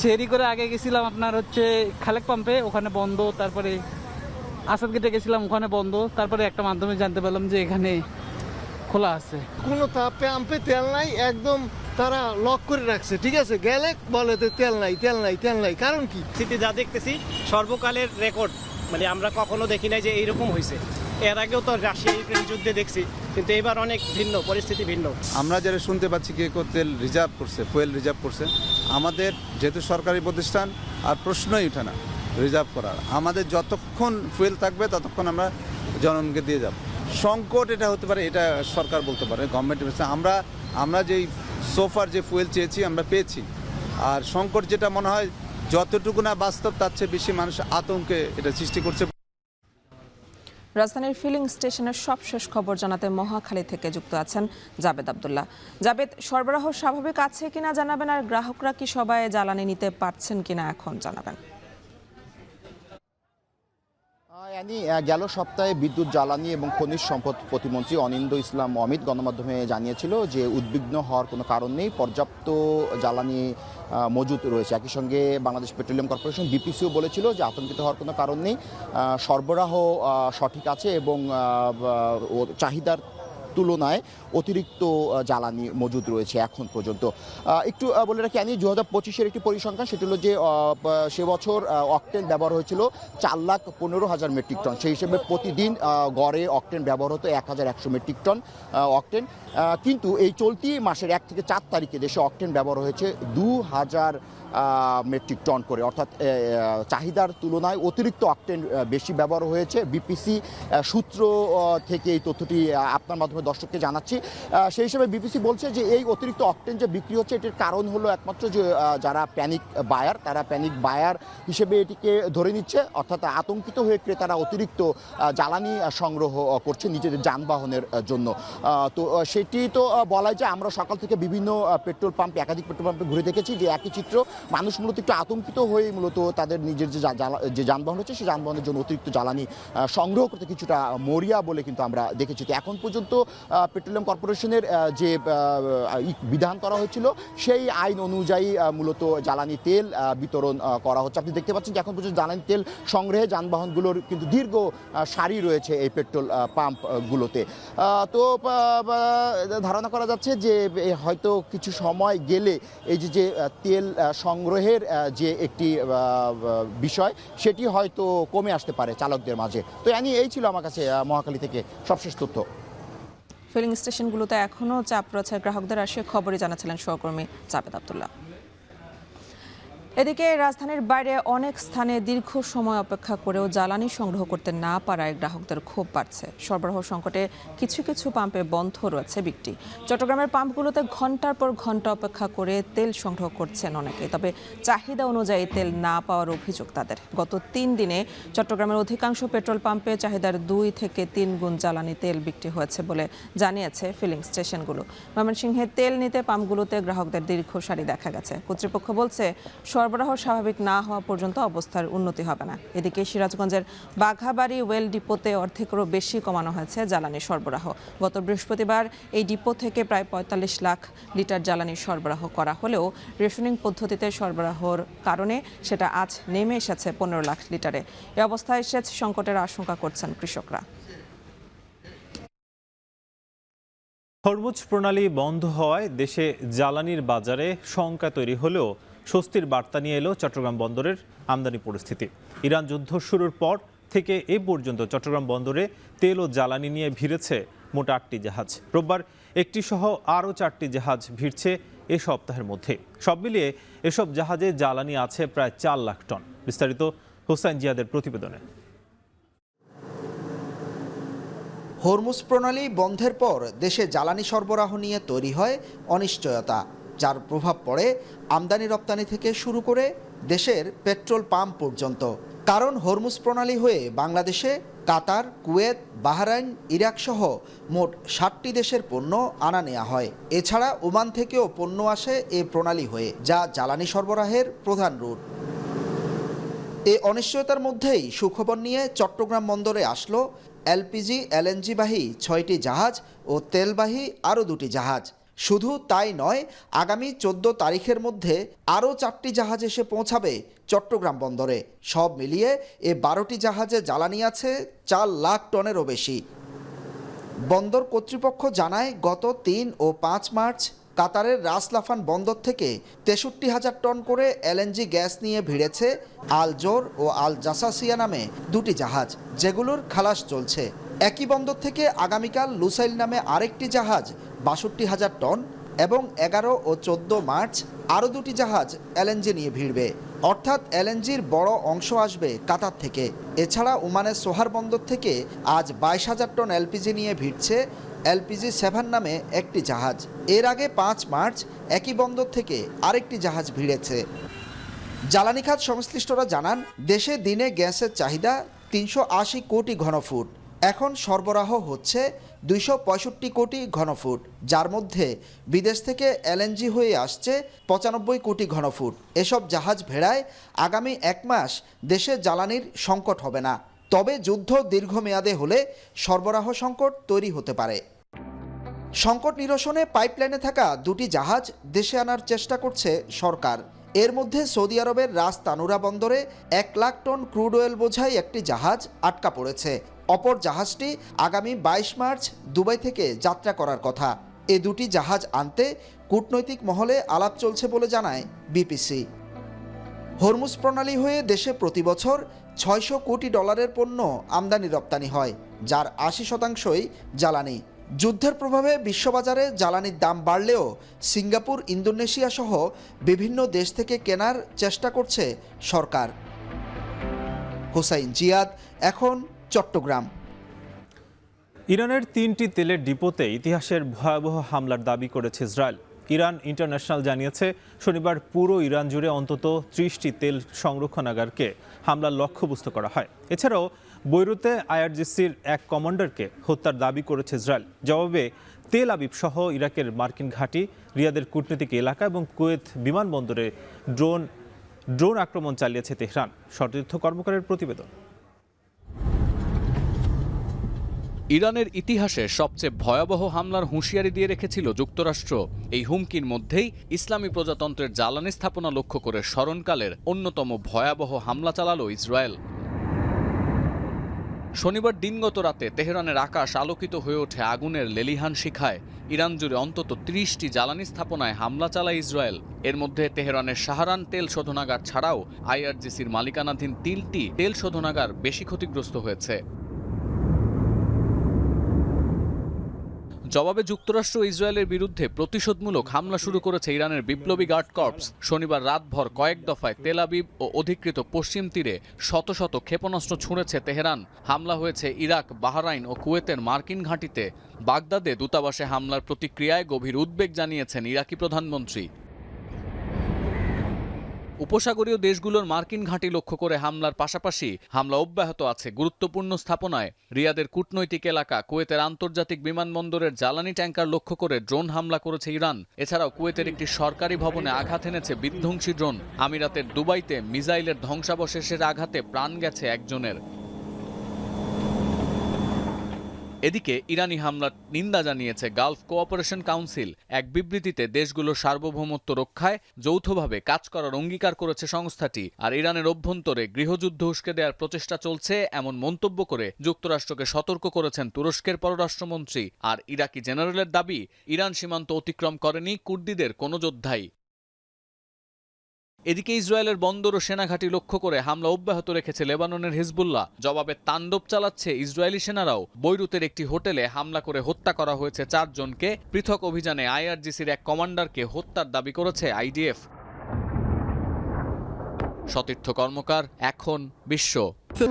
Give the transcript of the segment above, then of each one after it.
ফেরি করে আগে গেছিলাম আপনার হচ্ছে খালেক পাম্পে, ওখানে বন্ধ। তারপরে আসাদ গেটে গেছিলাম, ওখানে বন্ধ। তারপরে একটা মাধ্যমে জানতে পারলাম যে এখানে খোলা আছে। কোনো পাম্পে তেল নাই, একদম তারা লক করে রাখছে। ঠিক আছে, গেলে বলে তেল নাই তেল নাই তেল নাই, কারণ কি? সিটি যা দেখতেছি সর্বকালের রেকর্ড, মানে আমরা কখনো দেখি নাই যে এইরকম হয়েছে। এর আগেও তো রাশিয়া ইউক্রেন যুদ্ধে দেখছি, কিন্তু এবার অনেক ভিন্ন পরিস্থিতি, ভিন্ন। আমরা যারা শুনতে পাচ্ছি কে তেল রিজার্ভ করছে, ফুয়েল রিজার্ভ করছে। আমাদের যেহেতু সরকারি প্রতিষ্ঠান, আর প্রশ্নই ওঠে না রিজার্ভ করার। আমাদের যতক্ষণ ফুয়েল থাকবে ততক্ষণ আমরা জনগণকে দিয়ে যাব। সংকট এটা হতে পারে, এটা সরকার বলতে পারে, গভর্নমেন্ট। আমরা যেই সোফার যে ফুয়েল চেয়েছি আমরা পেয়েছি। আর সংকট যেটা মনে হয় যতটুকু না বাস্তব, তার চেয়ে বেশি মানুষ আতঙ্কে এটা সৃষ্টি করছে। রাজধানীর ফিলিং স্টেশনের সবশেষ খবর জানাতে মহাখালী থেকে যুক্ত আছেন জাবেদ আব্দুল্লাহ। জাবেদ, সরবরাহ স্বাভাবিক আছে কিনা জানাবেন, আর গ্রাহকরা কি সবাই জ্বালানি নিতে পারছেন কিনা এখন জানাবেন। গেল সপ্তাহে বিদ্যুৎ, জ্বালানি এবং খনিজ সম্পদ প্রতিমন্ত্রী অনিন্দ্য ইসলাম অমিত গণমাধ্যমে জানিয়েছিল যে উদ্বিগ্ন হওয়ার কোনো কারণ নেই, পর্যাপ্ত জ্বালানি মজুত রয়েছে। একই সঙ্গে বাংলাদেশ পেট্রোলিয়াম কর্পোরেশন বিপিসিও বলেছিল যে আতঙ্কিত হওয়ার কোনো কারণ নেই, সরবরাহ সঠিক আছে এবং চাহিদার তুলনায় অতিরিক্ত জ্বালানি মজুদ রয়েছে এখন পর্যন্ত। একটু বলে রাখি, আমি 2025-এর একটি পরিসংখ্যান, সেটি হলো যে সে বছর অকটেন ব্যবহার হয়েছিল 4,15,000 মেট্রিক টন। সেই হিসেবে প্রতিদিন গড়ে অকটেন ব্যবহার হতো 1,100 মেট্রিক টন অকটেন। কিন্তু এই চলতি মাসের 1 থেকে 4 তারিখে দেশে অকটেন ব্যবহার হয়েছে 2,000 মেট্রিক টন করে, অর্থাৎ চাহিদার তুলনায় অতিরিক্ত অকটেন বেশি ব্যবহার হয়েছে। বিপিসি সূত্র থেকে এই তথ্যটি আপনার মাধ্যমে দর্শককে জানাচ্ছি। সেই হিসেবে বিপিসি বলছে যে এই অতিরিক্ত অকটেন যে বিক্রি হচ্ছে, এটির কারণ হলো একমাত্র যে যারা প্যানিক বায়ার, তারা প্যানিক বায়ার হিসেবে এটিকে ধরে নিচ্ছে, অর্থাৎ আতঙ্কিত হয়ে ক্রেতারা অতিরিক্ত জ্বালানি সংগ্রহ করছে নিজেদের যানবাহনের জন্য। তো সেটি তো বলা যায়, আমরা সকাল থেকে বিভিন্ন পেট্রোল পাম্পে, একাধিক পেট্রোল পাম্পে ঘুরে দেখেছি যে একই চিত্র। মানুষ মূলত একটু আতঙ্কিত হয়ে মূলত তাদের নিজের যে যানবাহন হচ্ছে সেই যানবাহনের জন্য অতিরিক্ত জ্বালানি সংগ্রহ করতে কিছুটা মরিয়া বলে কিন্তু আমরা দেখেছি। তো এখন পর্যন্ত পেট্রোলিয়াম কর্পোরেশনের যে বিধান করা হয়েছিল সেই আইন অনুযায়ী মূলত জ্বালানি তেল বিতরণ করা হচ্ছে। আপনি দেখতে পাচ্ছেন যে এখন পর্যন্ত জ্বালানি তেল সংগ্রহে যানবাহনগুলোর কিন্তু দীর্ঘ সারি রয়েছে এই পেট্রোল পাম্পগুলোতে। তো ধারণা করা যাচ্ছে যে হয়তো কিছু সময় গেলে এই যে তেল সংগ্রহের যে একটি বিষয়, সেটি হয়তো কমে আসতে পারে চালকদের মাঝে। তো এই ছিল আমার কাছে মহাখালী থেকে সবশেষ তথ্য। ফিলিং স্টেশনগুলোতে এখনও চাপ রয়েছে গ্রাহকদের, আর সে খবরই জানাচ্ছিলেন সহকর্মী জাবেদ আব্দুল্লাহ। এদিকে রাজধানীর বাইরে অনেক স্থানে দীর্ঘ সময় অপেক্ষা করেও জ্বালানি সংগ্রহ করতে না পারায় গ্রাহকদের ক্ষোভ বাড়ছে। সরবরাহ সংকটে কিছু কিছু পাম্পে বন্ধ রয়েছে বিক্রি। চট্টগ্রামের পাম্পগুলোতে ঘন্টার পর ঘন্টা অপেক্ষা করে তেল সংগ্রহ করছেন অনেকে, তবে চাহিদা অনুযায়ী তেল না পাওয়ার অভিযোগ তাদের। গত 3 দিনে চট্টগ্রামের অধিকাংশ পেট্রোল পাম্পে চাহিদার 2 থেকে 3 গুণ জ্বালানি তেল বিক্রি হয়েছে বলে জানিয়েছে ফিলিং স্টেশনগুলো। ময়মনসিংহে তেল নিতে পাম্পগুলোতে গ্রাহকদের দীর্ঘ সারি দেখা গেছে। কর্তৃপক্ষ বলছে সরবরাহ স্বাভাবিক না হওয়া পর্যন্ত অবস্থার উন্নতি হবে না। এদিকে সিরাজগঞ্জের বাঘাবাড়ি ওয়েল ডিপোতে অর্ধেকেরও বেশি কমানো হয়েছে জ্বালানি সরবরাহ। গত বৃহস্পতিবার এই ডিপো থেকে প্রায় 45 লাখ লিটার জ্বালানি সরবরাহ করা হলেও রেশনিং পদ্ধতিতে সরবরাহর কারণে সেটা আজ নেমে এসেছে 15 লাখ লিটারে। এ অবস্থায় সেচ সংকটের আশঙ্কা করছেন কৃষকরা। হরমুজ প্রণালী বন্ধ হওয়ায় দেশে জ্বালানির বাজারে শঙ্কা তৈরি হলেও স্বস্তির বার্তা নিয়ে এলো চট্টগ্রাম বন্দরের আমদানি পরিস্থিতি। ইরান যুদ্ধ শুরুর পর থেকে এ পর্যন্ত চট্টগ্রাম বন্দরে তেল ও জ্বালানি নিয়ে ভিড়েছে মোট 8টি জাহাজ। রোববার একটি সহ আরও 4টি জাহাজ ভিড়ছে এ সপ্তাহের মধ্যে। সব মিলিয়ে এসব জাহাজে জ্বালানি আছে প্রায় 4 লাখ টন। বিস্তারিত হোসাইন জিয়াদের প্রতিবেদনে। হরমুজ প্রণালী বন্ধের পর দেশে জ্বালানি সরবরাহ নিয়ে তৈরি হয় অনিশ্চয়তা, যার প্রভাব পড়ে আমদানি রপ্তানি থেকে শুরু করে দেশের পেট্রোল পাম্প পর্যন্ত। কারণ হরমুজ প্রণালী হয়ে বাংলাদেশে কাতার, কুয়েত, বাহরাইন, ইরাক সহ মোট 60টি দেশের পণ্য আনা নেওয়া হয়। এছাড়া ওমান থেকেও পণ্য আসে এ প্রণালী হয়ে, যা জ্বালানি সরবরাহের প্রধান রুট। এ অনিশ্চয়তার মধ্যেই সুখবর নিয়ে চট্টগ্রাম বন্দরে আসলো এলপিজি, এলএনজিবাহী 6টি জাহাজ ও তেলবাহী আরও 2টি জাহাজ। শুধু তাই নয়, আগামী 14 তারিখের মধ্যে আরও 4টি জাহাজ এসে পৌঁছাবে চট্টগ্রাম বন্দরে। সব মিলিয়ে এ 12টি জাহাজে জ্বালানি আছে 4 লাখ টনেরও বেশি। বন্দর কর্তৃপক্ষ জানায়, গত 3 ও 5 মার্চ কাতারের রাস লাফান বন্দর থেকে 63,000 টন করে এলএনজি গ্যাস নিয়ে ভিড়েছে আল জোর ও আল জাসাসিয়া নামে 2টি জাহাজ, যেগুলোর খালাস চলছে। একই বন্দর থেকে আগামীকাল লুসাইল নামে আরেকটি জাহাজ 62,000 টন এবং 11 ও 14 মার্চ আরও 2টি জাহাজ এলএনজি নিয়ে ভিড়বে। অর্থাৎ এলএনজির বড় অংশ আসবে কাতার থেকে। এছাড়া ওমানের সোহার বন্দর থেকে আজ 22,000 টন এলপিজি নিয়ে ভিড়ছে এলপিজি 7 নামে একটি জাহাজ। এর আগে 5 মার্চ একই বন্দর থেকে আরেকটি জাহাজ ভিড়েছে। জ্বালানি খাত সংশ্লিষ্টরা জানান, দেশে দিনে গ্যাসের চাহিদা 380 কোটি ঘনফুট। এখন সরবরাহ হচ্ছে 265 কোটি ঘনফুট, যার মধ্যে বিদেশ থেকে এলএনজি হয়ে আসছে 95 কোটি ঘনফুট। এসব জাহাজ ভেড়ায় আগামী 1 মাস দেশে জ্বালানির সংকট হবে না। তবে যুদ্ধ দীর্ঘমেয়াদে হলে সরবরাহ সংকট তৈরি হতে পারে। সংকট নিরসনে পাইপলাইনে থাকা 2টি জাহাজ দেশে আনার চেষ্টা করছে সরকার। এর মধ্যে সৌদি আরবের রাস তানুরা বন্দরে 1 লাখ টন ক্রুড অয়েল বোঝাই একটি জাহাজ আটকা পড়েছে। অপর জাহাজটি আগামী 22 মার্চ দুবাই থেকে যাত্রা করার কথা। এ 2টি জাহাজ আনতে কূটনৈতিক মহলে আলাপ চলছে বলে জানায় বিপিসি। হরমুজ প্রণালী হয়ে দেশে প্রতি বছর $600 কোটি পণ্য আমদানি রপ্তানি হয়, যার 80%ই জ্বালানি। যুদ্ধের প্রভাবে বিশ্ববাজারে জ্বালানির দাম বাড়লেও সিঙ্গাপুর, ইন্দোনেশিয়া সহ বিভিন্ন দেশ থেকে কেনার চেষ্টা করছে সরকার। হোসাইন জিয়াদ, এখন চট্টগ্রাম। ইরানের 3টি তেলের ডিপোতে ইতিহাসের ভয়াবহ হামলার দাবি করেছে ইসরায়েল। ইরান ইন্টারন্যাশনাল জানিয়েছে, শনিবার পুরো ইরান জুড়ে অন্তত 30টি তেল সংরক্ষণাগারকে হামলার লক্ষ্যবস্তু করা হয়। এছাড়াও বৈরুতে আইআরজিসির এক কমান্ডারকে হত্যার দাবি করেছে ইসরায়েল। জবাবে তেল আবিব সহ ইরাকের মার্কিন ঘাঁটি, রিয়াদের কূটনৈতিক এলাকা এবং কুয়েত বিমানবন্দরে ড্রোন আক্রমণ চালিয়েছে তেহরান। সতীর্থ কর্মকারের প্রতিবেদন। ইরানের ইতিহাসে সবচেয়ে ভয়াবহ হামলার হুঁশিয়ারি দিয়ে রেখেছিল যুক্তরাষ্ট্র। এই হুমকির মধ্যেই ইসলামী প্রজাতন্ত্রের জ্বালানি স্থাপনা লক্ষ্য করে স্মরণকালের অন্যতম ভয়াবহ হামলা চালালো ইসরায়েল। শনিবার দিনগত রাতে তেহরানের আকাশ আলোকিত হয়ে ওঠে আগুনের লেলিহান শিখায়। ইরান জুড়ে অন্তত 30টি জ্বালানি স্থাপনায় হামলা চালায় ইসরায়েল। এর মধ্যে তেহরানের শাহরান তেল শোধনাগার ছাড়াও আইআরজিসির মালিকানাধীন 3টি তেল শোধনাগার বেশি ক্ষতিগ্রস্ত হয়েছে। জবাবে যুক্তরাষ্ট্র ইসরায়েলের বিরুদ্ধে প্রতিশোধমূলক হামলা শুরু করেছে ইরানের বিপ্লবী গার্ড কর্পস। শনিবার রাতভর কয়েক দফায় তেল আবিব ও অধিকৃত পশ্চিম তীরে শত শত ক্ষেপণাস্ত্র ছুঁড়েছে তেহরান। হামলা হয়েছে ইরাক, বাহরাইন ও কুয়েতের মার্কিন ঘাঁটিতে। বাগদাদে দূতাবাসে হামলার প্রতিক্রিয়ায় গভীর উদ্বেগ জানিয়েছেন ইরাকি প্রধানমন্ত্রী। উপসাগরীয় দেশগুলোর মার্কিন ঘাঁটি লক্ষ্য করে হামলার পাশাপাশি হামলা অব্যাহত আছে গুরুত্বপূর্ণ স্থাপনায়। রিয়াদের কূটনৈতিক এলাকা, কুয়েতের আন্তর্জাতিক বিমানবন্দরের জ্বালানি ট্যাঙ্কার লক্ষ্য করে ড্রোন হামলা করেছে ইরান। এছাড়াও কুয়েতের একটি সরকারি ভবনে আঘাত এনেছে বিধ্বংসী ড্রোন। আমিরাতের দুবাইতে মিসাইলের ধ্বংসাবশেষের আঘাতে প্রাণ গেছে একজনের। এদিকে ইরানি হামলার নিন্দা জানিয়েছে গালফ কোঅপারেশন কাউন্সিল। এক বিবৃতিতে দেশগুলোর সার্বভৌমত্ব রক্ষায় যৌথভাবে কাজ করার অঙ্গীকার করেছে সংস্থাটি। আর ইরানের অভ্যন্তরে গৃহযুদ্ধ উস্কে দেওয়ার প্রচেষ্টা চলছে এমন মন্তব্য করে যুক্তরাষ্ট্রকে সতর্ক করেছেন তুরস্কের পররাষ্ট্রমন্ত্রী। আর ইরাকি জেনারেলের দাবি, ইরান সীমান্ত অতিক্রম করেনি কুর্দিদের কোনো যোদ্ধাই। এদিকে ইসরায়েলের বন্দর ও সেনাঘাঁটি লক্ষ্য করে হামলা অব্যাহত রেখেছে লেবাননের হিজবুল্লাহ। জবাবে তাণ্ডব চালাচ্ছে ইসরায়েলি সেনারাও। বৈরুতের একটি হোটেলে হামলা করে হত্যা করা হয়েছে 4 জনকে। পৃথক অভিযানে আইআরজিসির এক কমান্ডারকে হত্যার দাবি করেছে আইডিএফ। সতীর্থ কর্মকার, এখন বিশ্ব।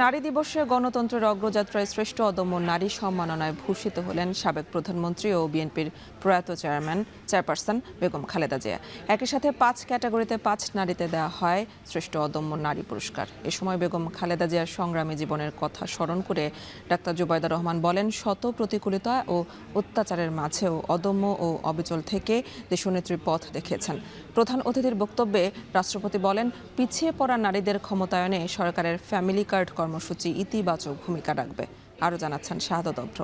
নারী দিবসে গণতন্ত্রের অগ্রযাত্রায় শ্রেষ্ঠ অদম্য নারী সম্মাননায় ভূষিত হলেন সাবেক প্রধানমন্ত্রী ও বিএনপির প্রয়াত চেয়ারপারসন বেগম খালেদা জিয়া। একই সাথে 5 ক্যাটাগরিতে 5 নারীতে দেওয়া হয় শ্রেষ্ঠ অদম্য নারী পুরস্কার। এ সময় বেগম খালেদা জিয়ার সংগ্রামী জীবনের কথা স্মরণ করে ডাক্তার জুবাইদা রহমান বলেন, শত প্রতিকূলতা ও অত্যাচারের মাঝেও অদম্য ও অবিচল থেকে দেশনেত্রীর পথ দেখিয়েছেন। প্রধান অতিথির বক্তব্যে রাষ্ট্রপতি বলেন, পিছিয়ে পড়া নারীদের ক্ষমতায়নে সরকারের ফ্যামিলি কার্ড কর্মসূচি ইতিবাচক ভূমিকা রাখবে। আরও জানাচ্ছেন শাহাদত অভ্র।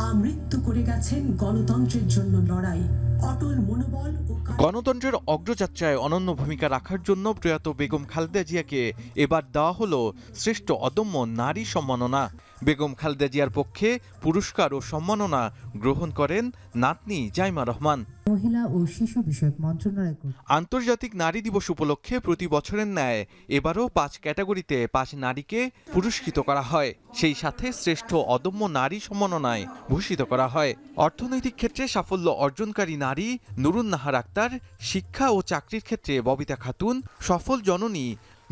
আমৃত্যু করে গেছেন গণতন্ত্রের জন্য লড়াই। অটল মনোবল ও গণতন্ত্রের অগ্রযাত্রায় অনন্য ভূমিকা রাখার জন্য প্রয়াত বেগম খালেদা জিয়াকে এবার দেওয়া হলো শ্রেষ্ঠ অদম্য নারী সম্মাননা। বেগম খালেদা জিয়ার পক্ষে পুরস্কার ও সম্মাননা গ্রহণ করেন নাতনি জাইমা রহমান। মহিলা ও শিশু বিষয়ক মন্ত্রণালয় আন্তর্জাতিক নারী দিবস উপলক্ষে প্রতি বছরের ন্যায় এবারও 5 ক্যাটাগরিতে 5 নারীকে পুরস্কৃত করা হয়। সেই সাথে শ্রেষ্ঠ অদম্য নারী সম্মাননায় ভূষিত করা হয়। অর্থনৈতিক ক্ষেত্রে সাফল্য অর্জনকারী নারী নুরুন নাহার আক্তার, শিক্ষা ও চাকরির ক্ষেত্রে ববিতা খাতুন, সফল জননী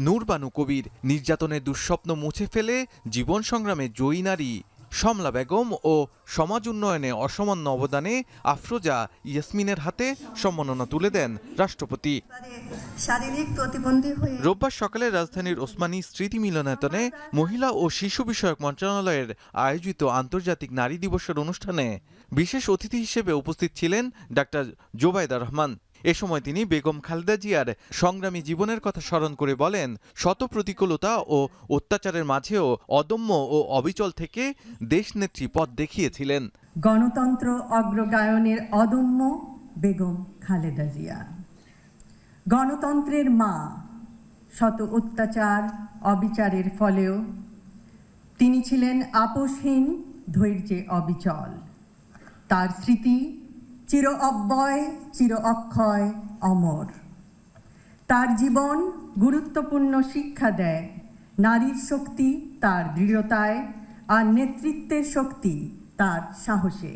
নূর বানু কবির, নির্যাতনের দুঃস্বপ্ন মুছে ফেলে জীবন সংগ্রামে জয়ী নারী সমলা বেগম ও সমাজ উন্নয়নে অসামান্য অবদানে আফরোজা ইয়াসমিনের হাতে সম্মাননা তুলে দেন রাষ্ট্রপতি। রোববার সকালে রাজধানীর ওসমানী স্মৃতি মিলনায়তনে মহিলা ও শিশু বিষয়ক মন্ত্রণালয়ের আয়োজিত আন্তর্জাতিক নারী দিবসের অনুষ্ঠানে বিশেষ অতিথি হিসেবে উপস্থিত ছিলেন ডাক্তার জোবাইদা রহমান। এ সময় তিনি বেগম খালেদা জিয়ার সংগ্রামী জীবনের কথা স্মরণ করে বলেন, শত প্রতিকূলতা ও অত্যাচারের মাঝেও অদম্য ও অবিচল থেকে দেশনেত্রী পথ দেখিয়েছিলেন। গণতন্ত্র অগ্রগায়নের অদম্য বেগম খালেদা জিয়া, গণতন্ত্রের মা। শত অত্যাচার অবিচারের ফলেও তিনি ছিলেন আপোষহীন, ধৈর্যে অবিচল। তার স্মৃতি চির অব্যয়, চির অক্ষয়, অমর। তার জীবন গুরুত্বপূর্ণ শিক্ষা দেয়। নারীর শক্তি তার দৃঢ়তায়, আর নেতৃত্বের শক্তি তার সাহসে।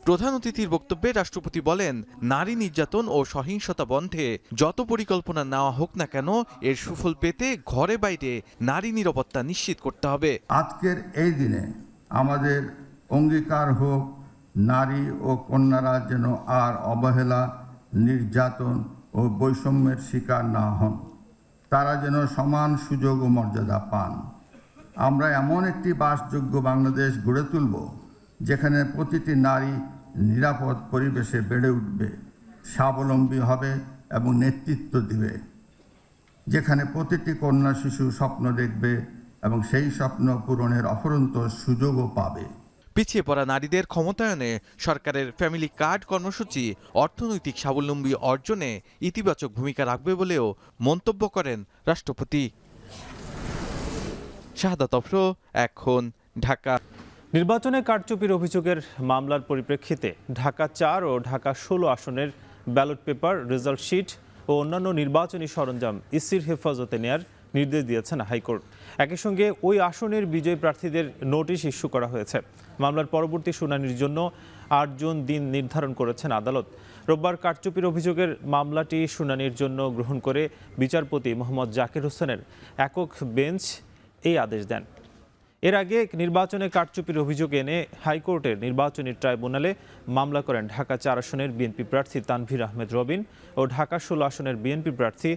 প্রধান অতিথির বক্তব্যে রাষ্ট্রপতি বলেন, নারী নির্যাতন ও সহিংসতা বন্ধে যত পরিকল্পনা নেওয়া হোক না কেন, এর সুফল পেতে ঘরে বাইরে নারী নিরাপত্তা নিশ্চিত করতে হবে। আজকের এই দিনে আমাদের অঙ্গীকার হোক, নারী ও কন্যারা যেন আর অবহেলা, নির্যাতন ও বৈষম্যের শিকার না হন। তারা যেন সমান সুযোগ ও মর্যাদা পান। আমরা এমন একটি বাসযোগ্য বাংলাদেশ গড়ে তুলব যেখানে প্রতিটি নারী নিরাপদ পরিবেশে বেড়ে উঠবে, স্বাবলম্বী হবে এবং নেতৃত্ব দিবে, যেখানে প্রতিটি কন্যা শিশু স্বপ্ন দেখবে এবং সেই স্বপ্ন পূরণের অফুরন্ত সুযোগও পাবে। পিছিয়ে পড়া নারীদের ক্ষমতায়নে সরকারের ফ্যামিলি কার্ড কর্মসূচি অর্থনৈতিক স্বাবলম্বী অর্জনে ইতিবাচক ভূমিকা রাখবে বলেও মন্তব্য করেন রাষ্ট্রপতি। শাহাদাত অফরো, এখন, ঢাকা। নির্বাচনে কারচুপির অভিযোগের মামলার পরিপ্রেক্ষিতে ঢাকা 4 ও ঢাকা 16 আসনের ব্যালট পেপার, রেজাল্ট শিট ও অন্যান্য নির্বাচনী সরঞ্জাম ইসির হেফাজতে নেয়ার নির্দেশ দিয়েছেন হাইকোর্ট। একই সঙ্গে ওই আসনের বিজয়ী প্রার্থীদের নোটিশ ইস্যু করা হয়েছে। মামলার পরবর্তী শুনানির জন্য 8 জুন দিন নির্ধারণ করেছেন আদালত। রোববার কারচুপির অভিযোগের মামলাটি শুনানির জন্য গ্রহণ করে বিচারপতি মোহাম্মদ জাকির হোসেনের একক বেঞ্চ এই আদেশ দেন। এর আগে নির্বাচনে কারচুপির অভিযোগ এনে হাইকোর্টের নির্বাচনী ট্রাইব্যুনালে মামলা করেন ঢাকা 4 আসনের বিএনপি প্রার্থী তানভীর আহমেদ রবিন ও ঢাকা 16 আসনের বিএনপি প্রার্থী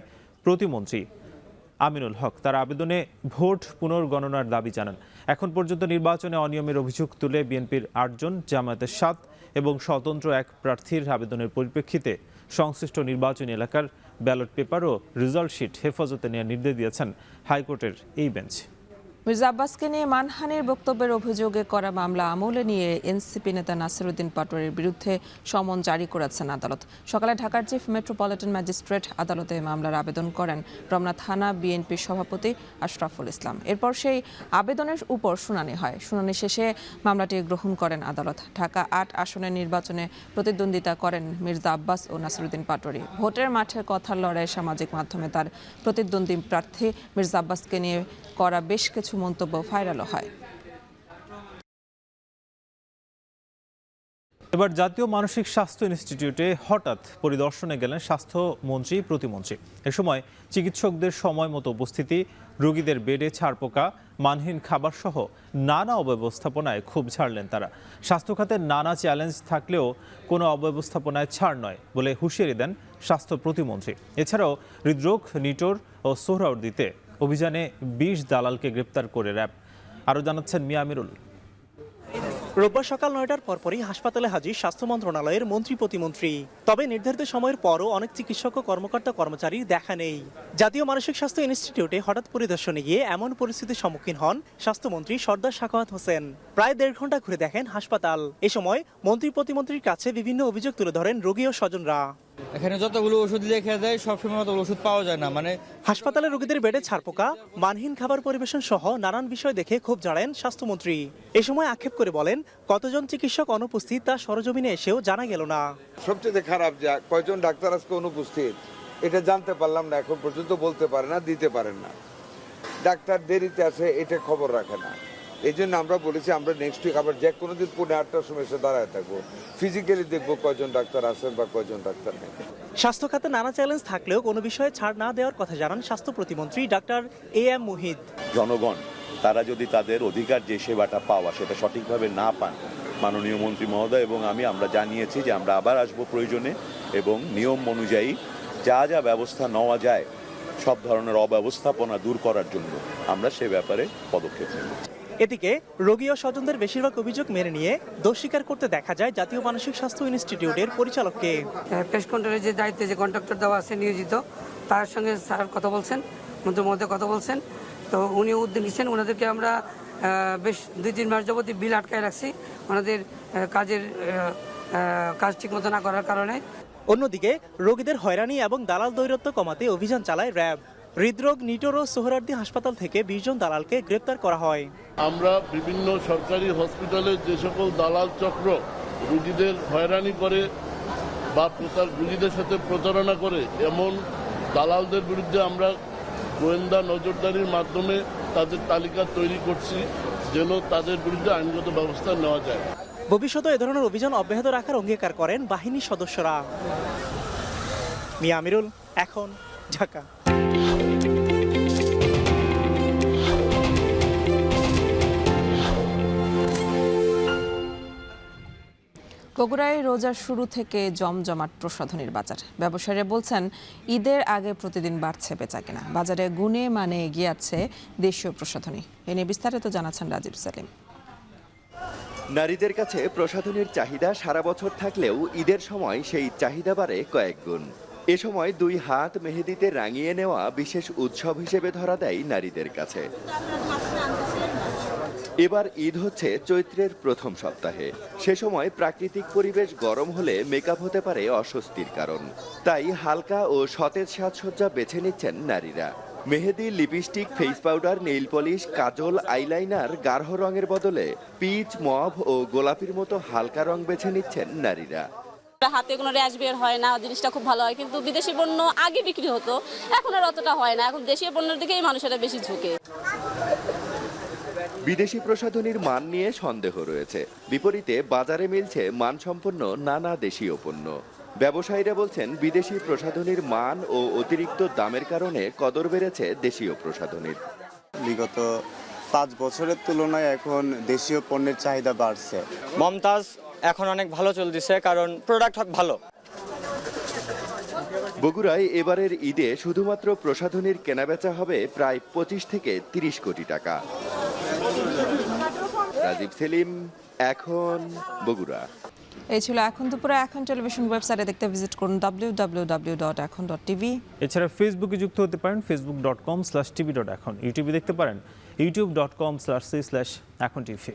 প্রতিমন্ত্রী আমিনুল হক। তার আবেদনে ভোট পুনর্গণনার দাবি জানান। এখন পর্যন্ত নির্বাচনে অনিয়মের অভিযোগ তুলে বিএনপির 8 জন, জামায়াতের 7 এবং স্বতন্ত্র 1 প্রার্থীর আবেদনের পরিপ্রেক্ষিতে সংশ্লিষ্ট নির্বাচনী এলাকার ব্যালট পেপার ও রেজাল্ট শিট হেফাজতে নেওয়ার নির্দেশ দিয়েছেন হাইকোর্টের এই বেঞ্চ। মির্জা আব্বাসকে নিয়ে মানহানির বক্তব্যের অভিযোগে করা মামলা আমলে নিয়ে এনসিপি নেতা নাসিরউদ্দিন পাটোয়ারির বিরুদ্ধে সমন জারি করেছেন আদালত। সকালে ঢাকার চিফ মেট্রোপলিটন ম্যাজিস্ট্রেট আদালতে মামলার আবেদন করেন রমনা থানা বিএনপির সভাপতি আশরাফুল ইসলাম। এরপর সেই আবেদনের উপর শুনানি হয়। শুনানি শেষে মামলাটি গ্রহণ করেন আদালত। ঢাকা 8 আসনের নির্বাচনে প্রতিদ্বন্দ্বিতা করেন মির্জা আব্বাস ও নাসিরউদ্দিন পাটোয়ারি। ভোটের মাঠে কথার লড়াই সামাজিক মাধ্যমে তার প্রতিদ্বন্দ্বী প্রার্থী মির্জা আব্বাসকে নিয়ে করা বেশ কিছু মন্তব্য ভাইরালও হয়। এবার জাতীয় মানসিক স্বাস্থ্য ইনস্টিটিউটে হঠাৎ পরিদর্শনে গেলেন স্বাস্থ্যমন্ত্রী, প্রতিমন্ত্রী। এ সময় চিকিৎসকদের সময় মতো উপস্থিতি, রোগীদের বেডে ছাড়পোকা, মানহীন খাবার সহ নানা অব্যবস্থাপনায় ক্ষোভ ঝাড়লেন তারা। স্বাস্থ্য খাতে নানা চ্যালেঞ্জ থাকলেও কোনো অব্যবস্থাপনায় ছাড় নয় বলে হুঁশিয়ারি দেন স্বাস্থ্য প্রতিমন্ত্রী। এছাড়াও হৃদরোগ, নিটোর ও সোহরাওয়ার্দীতে অভিযানে 20 দালালকে গ্রেপ্তার করে র্যাব। আরও জানাচ্ছেন মিয়া আমিরুল। রোববার সকাল 9টার পরপরই হাসপাতালে হাজির স্বাস্থ্য মন্ত্রণালয়ের মন্ত্রী প্রতিমন্ত্রী। তবে নির্ধারিত সময়ের পরও অনেক চিকিৎসক ও কর্মকর্তা কর্মচারীর দেখা নেই। জাতীয় মানসিক স্বাস্থ্য ইনস্টিটিউটে হঠাৎ পরিদর্শনে গিয়ে এমন পরিস্থিতির সম্মুখীন হন স্বাস্থ্যমন্ত্রী সর্দার সাখাওয়াত হোসেন। প্রায় 1.5 ঘন্টা ঘুরে দেখেন হাসপাতাল। এ সময় মন্ত্রী প্রতিমন্ত্রীর কাছে বিভিন্ন অভিযোগ তুলে ধরেন রোগী ও স্বজনরা। এখানে যতগুলো ওষুধ লেখা দেয় সবসময় অতগুলো ওষুধ পাওয়া যায় না। হাসপাতালে রোগীদের বেডে ছারপোকা, মানহীন খাবার পরিবেশন সহ নানান বিষয় দেখে ক্ষোভ ঝাড়েন স্বাস্থ্যমন্ত্রী। এ সময় আক্ষেপ করে বলেন, কতজন চিকিৎসক অনুপস্থিত তা সরজমিনে এসেও জানা গেল না। সবচেয়ে খারাপ যে কয়জন ডাক্তার আজকে অনুপস্থিত এটা জানতে পারলাম না, এখন পর্যন্ত বলতে পারে না, দিতে পারেন না। ডাক্তার দেরিতে আসে, এটা খবর রাখে না। এই জন্য আমরা বলেছি আমরা নেক্সট উইক আবার যে কোনো দিন 8:30টার সময় এসে দাঁড়ায় থাকবো, ফিজিক্যালি দেখবো কয়জন ডাক্তার আছেন বা কয়জন ডাক্তার নেই। স্বাস্থ্য খাতে নানা চ্যালেঞ্জ থাকলেও কোনো বিষয়ে ছাড় না দেওয়ার কথা জানান স্বাস্থ্য প্রতিমন্ত্রী ডাক্তার AM মুহিত। জনগণ তারা যদি তাদের অধিকার যে সেবাটা পাওয়া সেটা সঠিকভাবে না পান, মাননীয় মন্ত্রী মহোদয় এবং আমরা জানিয়েছি যে আমরা আবার আসবো প্রয়োজনে এবং নিয়ম অনুযায়ী যা যা ব্যবস্থা নেওয়া যায় সব ধরনের অব্যবস্থাপনা দূর করার জন্য আমরা সে ব্যাপারে পদক্ষেপ নেব। এদিকে রোগী ও স্বজনদের বেশিরভাগ অভিযোগ মেনে নিয়ে দোষ স্বীকার করতে দেখা যায় জাতীয় মানসিক স্বাস্থ্য ইনস্টিটিউটের পরিচালককে। পেশ কন্ট্রোলের যে দায়িত্বে যে কন্ট্রাক্টর দেওয়া আছে নিয়োজিত, তার সঙ্গে স্যার কথা বলছেন, মন্ত্রীর মধ্যে কথা বলছেন। তো উনি উদ্যোগ নিচ্ছেন, ওনাদেরকে আমরা বেশ 2-3 মাস যাবতীয় বিল আটকায় রাখছি ওনাদের কাজ ঠিকমতো না করার কারণে। অন্যদিকে রোগীদের হয়রানি এবং দালাল দৌরাত্ম্য কমাতে অভিযান চালায় র্যাব। হৃদরোগ, নিটোর ও সোহরাওয়ার্দী হাসপাতাল থেকে 20 জন দালালকে গ্রেপ্তার করা হয়। আমরা বিভিন্ন সরকারি হসপিটালে যে সকল দালাল চক্র রোগীদের হয়রানি করে বা রোগীদের সাথে প্রতারণা করে, এমন দালালদের বিরুদ্ধে আমরা গোয়েন্দা নজরদারির মাধ্যমে তাদের তালিকা তৈরি করছি যেন তাদের বিরুদ্ধে আইনগত ব্যবস্থা নেওয়া যায়। ভবিষ্যতে এ ধরনের অভিযান অব্যাহত রাখার অঙ্গীকার করেন বাহিনীর সদস্যরা। মিয়া আমিরুল, এখন, ঢাকা। বগুড়ায় রোজার শুরু থেকে জমজমাট প্রসাধনীর বাজার। ব্যবসায়ীরা বলছেন, ঈদের আগে প্রতিদিন বাড়ছে বেচাকেনা। বাজারে গুণে মানে এগিয়ে আছে দেশীয় প্রসাধনী। এ নিয়ে বিস্তারিত জানাচ্ছেন রাজীব সেলিম। নারীদের কাছে প্রসাধনীর চাহিদা সারা বছর থাকলেও ঈদের সময় সেই চাহিদা বাড়ে কয়েক গুণ। এ সময় 2 হাত মেহেদিতে রাঙিয়ে নেওয়া বিশেষ উৎসব হিসেবে ধরা দেয় নারীদের কাছে। এবার ঈদ হচ্ছে চৈত্রের প্রথম সপ্তাহে। সে সময় প্রাকৃতিক পরিবেশ গরম হলে মেকআপ হতে পারে অস্বস্তির কারণ। তাই হালকা ও সতেজ সাজসজ্জা বেছে নিচ্ছেন নারীরা। মেহেদি, lipstick, face powder, nail polish, কাজল, আইলাইনার গাঢ় রঙের বদলে পিচ, মভ ও গোলাপির মতো হালকা রং বেছে নিচ্ছেন নারীরা। হাতে কোনো র্যাশ বের হয় না, জিনিসটা খুব ভালো হয়। কিন্তু বিদেশি পণ্য আগে বিক্রি হতো, এখন আর অতটা হয় না। এখন দেশীয় পণ্যের দিকেই মানুষেরা বেশি ঝুঁকে। বিদেশি প্রসাধনীর মান নিয়ে সন্দেহ রয়েছে, বিপরীতে বাজারে মিলছে মানসম্পন্ন নানা দেশীয় পণ্য। ব্যবসায়ীরা বলছেন, বিদেশি প্রসাধনীর মান ও অতিরিক্ত দামের কারণে কদর বেড়েছে দেশীয় প্রসাধনীর। বিগত 5 বছরের তুলনায় এখন দেশীয় পণ্যের চাহিদা বাড়ছে। মমতাজ এখন অনেক ভালো চলতেছে, কারণ প্রোডাক্ট ভালো। বগুড়ায় এবারের ঈদে শুধুমাত্র প্রসাধনীর কেনাবেচা হবে প্রায় 25 থেকে 30 কোটি টাকা। রাজীব সেলিম, এখন, বগুড়া। এই ছিল এখন দুপুরে। এখন টেলিভিশন ওয়েবসাইটে দেখতে ভিজিট করুন www.ekhon.tv। এছাড়া ফেসবুকে যুক্ত হতে পারেন facebook.com/tv.ekhon। ইউটিউবে দেখতে পারেন youtube.com/c/ekhon tv।